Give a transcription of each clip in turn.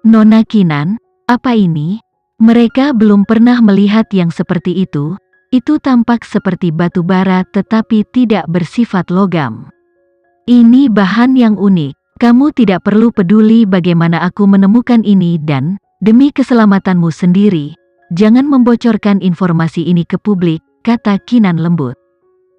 Nona Kinan, apa ini? Mereka belum pernah melihat yang seperti itu. Itu tampak seperti batu bara tetapi tidak bersifat logam. Ini bahan yang unik. Kamu tidak perlu peduli bagaimana aku menemukan ini dan, demi keselamatanmu sendiri, jangan membocorkan informasi ini ke publik, kata Kinan lembut.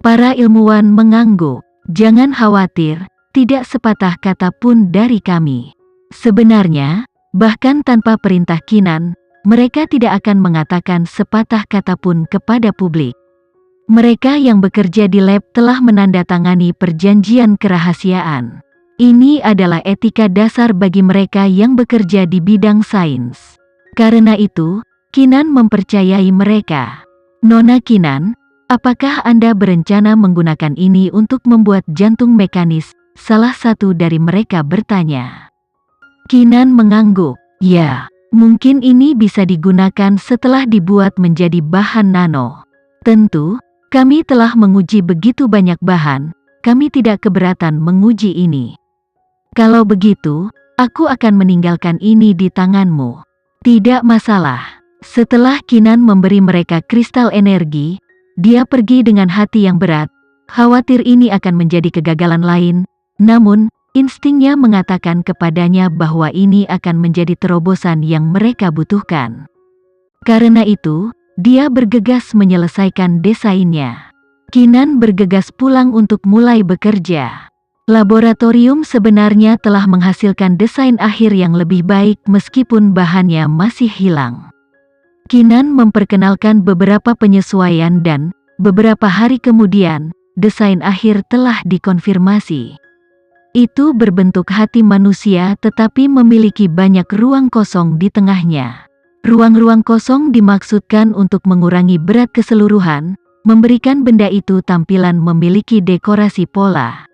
Para ilmuwan mengangguk. Jangan khawatir, tidak sepatah kata pun dari kami. Sebenarnya, bahkan tanpa perintah Kinan, mereka tidak akan mengatakan sepatah kata pun kepada publik. Mereka yang bekerja di lab telah menandatangani perjanjian kerahasiaan. Ini adalah etika dasar bagi mereka yang bekerja di bidang sains. Karena itu, Kinan mempercayai mereka. Nona Kinan, apakah Anda berencana menggunakan ini untuk membuat jantung mekanis? Salah satu dari mereka bertanya. Kinan mengangguk. Ya, mungkin ini bisa digunakan setelah dibuat menjadi bahan nano. Tentu, kami telah menguji begitu banyak bahan, kami tidak keberatan menguji ini. Kalau begitu, aku akan meninggalkan ini di tanganmu. Tidak masalah. Setelah Kinan memberi mereka kristal energi, dia pergi dengan hati yang berat, khawatir ini akan menjadi kegagalan lain, namun, instingnya mengatakan kepadanya bahwa ini akan menjadi terobosan yang mereka butuhkan. Karena itu, dia bergegas menyelesaikan desainnya. Kinan bergegas pulang untuk mulai bekerja. Laboratorium sebenarnya telah menghasilkan desain akhir yang lebih baik meskipun bahannya masih hilang. Kinan memperkenalkan beberapa penyesuaian dan, beberapa hari kemudian, desain akhir telah dikonfirmasi. Itu berbentuk hati manusia tetapi memiliki banyak ruang kosong di tengahnya. Ruang-ruang kosong dimaksudkan untuk mengurangi berat keseluruhan, memberikan benda itu tampilan memiliki dekorasi pola.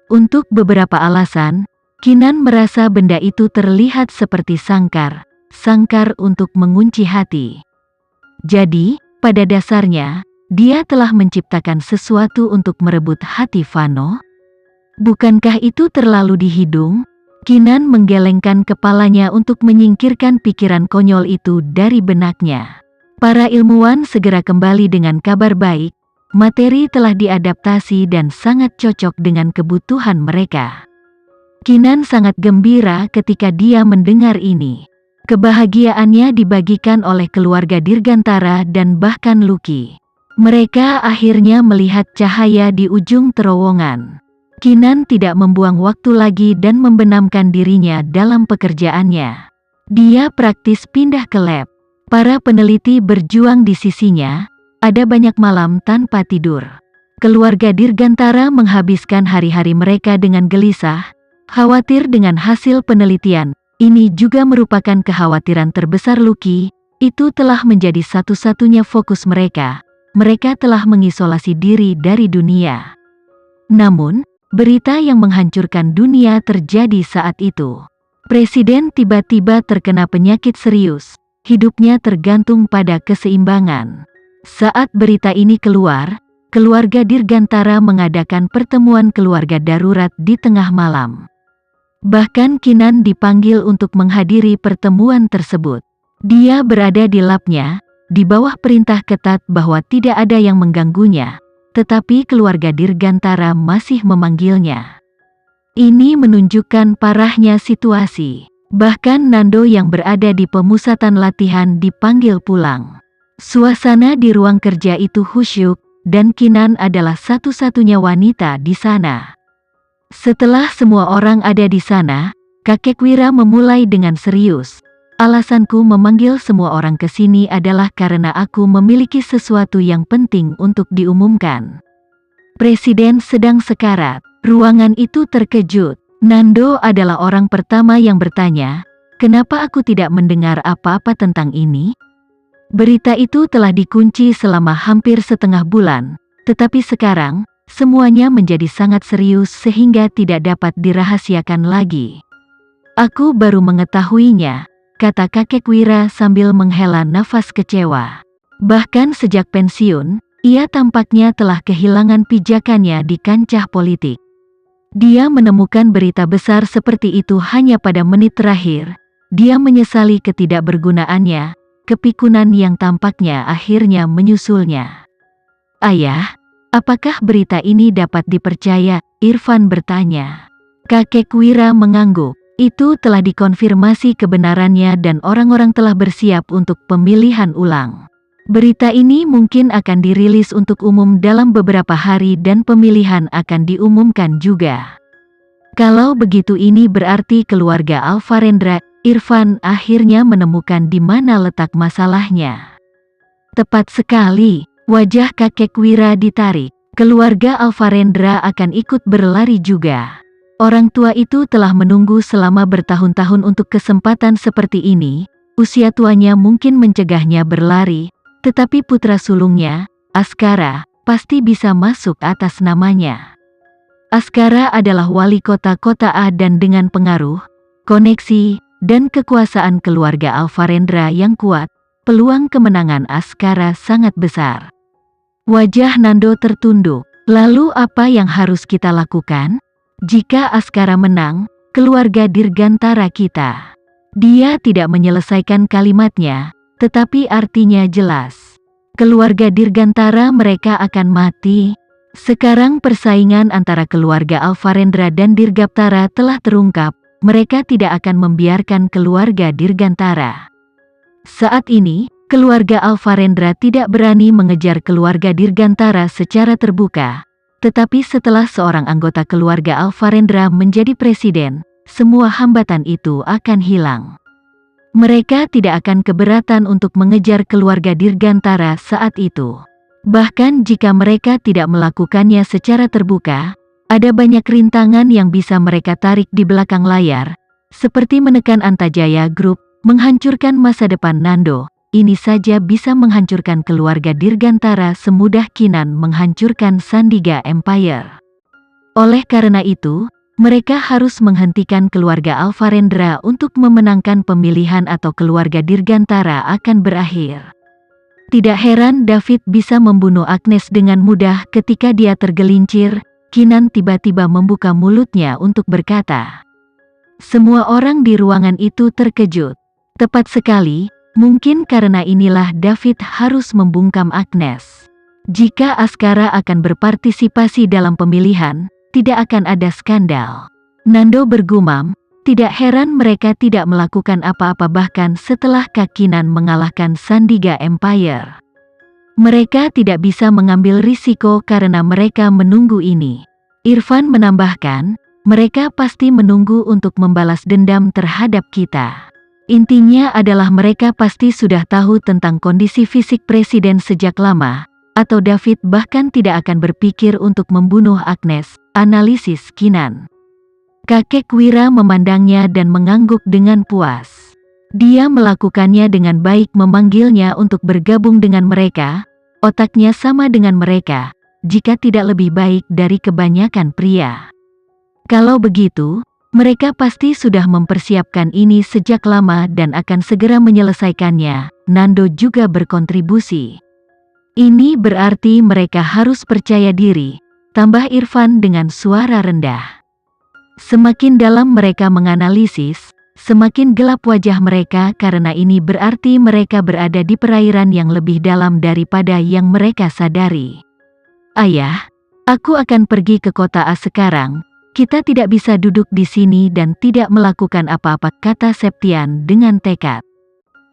Untuk beberapa alasan, Kinan merasa benda itu terlihat seperti sangkar untuk mengunci hati. Jadi, pada dasarnya, dia telah menciptakan sesuatu untuk merebut hati Vano. Bukankah itu terlalu dihidung? Kinan menggelengkan kepalanya untuk menyingkirkan pikiran konyol itu dari benaknya. Para ilmuwan segera kembali dengan kabar baik, materi telah diadaptasi dan sangat cocok dengan kebutuhan mereka. Kinan sangat gembira ketika dia mendengar ini. Kebahagiaannya dibagikan oleh keluarga Dirgantara dan bahkan Lucky. Mereka akhirnya melihat cahaya di ujung terowongan. Kinan tidak membuang waktu lagi dan membenamkan dirinya dalam pekerjaannya. Dia praktis pindah ke lab. Para peneliti berjuang di sisinya, ada banyak malam tanpa tidur. Keluarga Dirgantara menghabiskan hari-hari mereka dengan gelisah, khawatir dengan hasil penelitian. Ini juga merupakan kekhawatiran terbesar Lucky, itu telah menjadi satu-satunya fokus mereka. Mereka telah mengisolasi diri dari dunia. Namun, berita yang menghancurkan dunia terjadi saat itu. Presiden tiba-tiba terkena penyakit serius, hidupnya tergantung pada keseimbangan. Saat berita ini keluar, keluarga Dirgantara mengadakan pertemuan keluarga darurat di tengah malam. Bahkan Kinan dipanggil untuk menghadiri pertemuan tersebut. Dia berada di labnya, di bawah perintah ketat bahwa tidak ada yang mengganggunya. Tetapi keluarga Dirgantara masih memanggilnya. Ini menunjukkan parahnya situasi. Bahkan Nando yang berada di pemusatan latihan dipanggil pulang. Suasana di ruang kerja itu khusyuk, dan Kinan adalah satu-satunya wanita di sana. Setelah semua orang ada di sana, kakek Wira memulai dengan serius. Alasanku memanggil semua orang ke sini adalah karena aku memiliki sesuatu yang penting untuk diumumkan. Presiden sedang sekarat. Ruangan itu terkejut. Nando adalah orang pertama yang bertanya, kenapa aku tidak mendengar apa-apa tentang ini? Berita itu telah dikunci selama hampir setengah bulan, tetapi sekarang, semuanya menjadi sangat serius sehingga tidak dapat dirahasiakan lagi. Aku baru mengetahuinya, kata kakek Wira sambil menghela nafas kecewa. Bahkan sejak pensiun, ia tampaknya telah kehilangan pijakannya di kancah politik. Dia menemukan berita besar seperti itu hanya pada menit terakhir. dia menyesali ketidakbergunaannya, kepikunan yang tampaknya akhirnya menyusulnya. Ayah, apakah berita ini dapat dipercaya? Irfan bertanya. Kakek Wira mengangguk. Itu telah dikonfirmasi kebenarannya dan orang-orang telah bersiap untuk pemilihan ulang. Berita ini mungkin akan dirilis untuk umum dalam beberapa hari dan pemilihan akan diumumkan juga. Kalau begitu ini berarti keluarga Alvarendra. Irfan akhirnya menemukan di mana letak masalahnya. Tepat sekali, wajah kakek Wira ditarik. Keluarga Alvarendra akan ikut berlari juga. Orang tua itu telah menunggu selama bertahun-tahun untuk kesempatan seperti ini. Usia tuanya mungkin mencegahnya berlari, tetapi putra sulungnya, Askara, pasti bisa masuk atas namanya. Askara adalah wali kota kota A dan dengan pengaruh, koneksi, dan kekuasaan keluarga Alvarendra yang kuat, peluang kemenangan Askara sangat besar. Wajah Nando tertunduk. Lalu apa yang harus kita lakukan? Jika Askara menang, keluarga Dirgantara kita. Dia tidak menyelesaikan kalimatnya, tetapi artinya jelas. Keluarga Dirgantara mereka akan mati. Sekarang persaingan antara keluarga Alvarendra dan Dirgaptara telah terungkap. Mereka tidak akan membiarkan keluarga Dirgantara. Saat ini, keluarga Alvarendra tidak berani mengejar keluarga Dirgantara secara terbuka. Tetapi setelah seorang anggota keluarga Alvarendra menjadi presiden, semua hambatan itu akan hilang. Mereka tidak akan keberatan untuk mengejar keluarga Dirgantara saat itu. Bahkan jika mereka tidak melakukannya secara terbuka, ada banyak rintangan yang bisa mereka tarik di belakang layar, seperti menekan Antajaya Group, menghancurkan masa depan Nando. Ini saja bisa menghancurkan keluarga Dirgantara semudah Kinan menghancurkan Sandiga Empire. Oleh karena itu, mereka harus menghentikan keluarga Alvarendra untuk memenangkan pemilihan atau keluarga Dirgantara akan berakhir. Tidak heran David bisa membunuh Agnes dengan mudah ketika dia tergelincir. Kinan tiba-tiba membuka mulutnya untuk berkata. Semua orang di ruangan itu terkejut. Tepat sekali. Mungkin karena inilah David harus membungkam Agnes. Jika Askara akan berpartisipasi dalam pemilihan, tidak akan ada skandal. Nando bergumam, tidak heran mereka tidak melakukan apa-apa bahkan setelah Kakinan mengalahkan Sandiga Empire. Mereka tidak bisa mengambil risiko karena mereka menunggu ini. Irfan menambahkan, mereka pasti menunggu untuk membalas dendam terhadap kita. Intinya adalah mereka pasti sudah tahu tentang kondisi fisik presiden sejak lama, atau David bahkan tidak akan berpikir untuk membunuh Agnes, analisis Kinan. Kakek Wira memandangnya dan mengangguk dengan puas. Dia melakukannya dengan baik memanggilnya untuk bergabung dengan mereka, otaknya sama dengan mereka, jika tidak lebih baik dari kebanyakan pria. Kalau begitu, mereka pasti sudah mempersiapkan ini sejak lama dan akan segera menyelesaikannya. Nando juga berkontribusi. Ini berarti mereka harus percaya diri, tambah Irfan dengan suara rendah. Semakin dalam mereka menganalisis, semakin gelap wajah mereka karena ini berarti mereka berada di perairan yang lebih dalam daripada yang mereka sadari. Ayah, aku akan pergi ke kota A sekarang. Kita tidak bisa duduk di sini dan tidak melakukan apa-apa, kata Septian dengan tekad.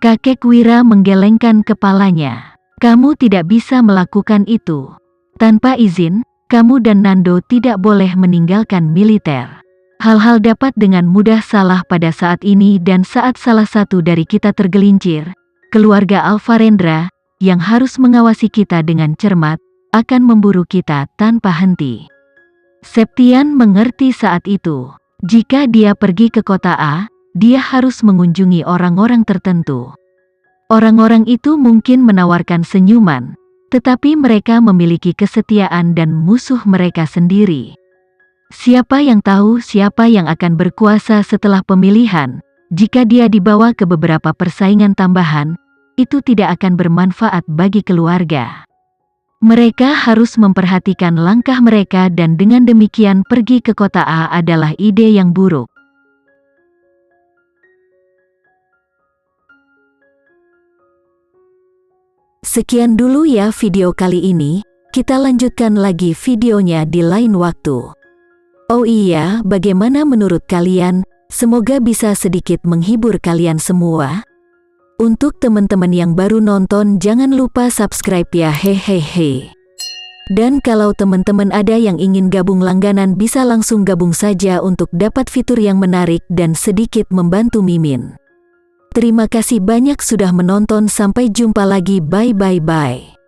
Kakek Wira menggelengkan kepalanya. Kamu tidak bisa melakukan itu. Tanpa izin, kamu dan Nando tidak boleh meninggalkan militer. Hal-hal dapat dengan mudah salah pada saat ini dan saat salah satu dari kita tergelincir. Keluarga Alvarendra, yang harus mengawasi kita dengan cermat, akan memburu kita tanpa henti. Septian mengerti saat itu. Jika dia pergi ke kota A, dia harus mengunjungi orang-orang tertentu. Orang-orang itu mungkin menawarkan senyuman, tetapi mereka memiliki kesetiaan dan musuh mereka sendiri. Siapa yang tahu siapa yang akan berkuasa setelah pemilihan? Jika dia dibawa ke beberapa persaingan tambahan, itu tidak akan bermanfaat bagi keluarga. Mereka harus memperhatikan langkah mereka dan dengan demikian pergi ke kota A adalah ide yang buruk. Sekian dulu ya video kali ini, kita lanjutkan lagi videonya di lain waktu. Oh iya, bagaimana menurut kalian? Semoga bisa sedikit menghibur kalian semua. Untuk teman-teman yang baru nonton, jangan lupa subscribe ya, hehehe. Dan kalau teman-teman ada yang ingin gabung langganan, bisa langsung gabung saja untuk dapat fitur yang menarik dan sedikit membantu Mimin. Terima kasih banyak sudah menonton, sampai jumpa lagi, bye bye bye.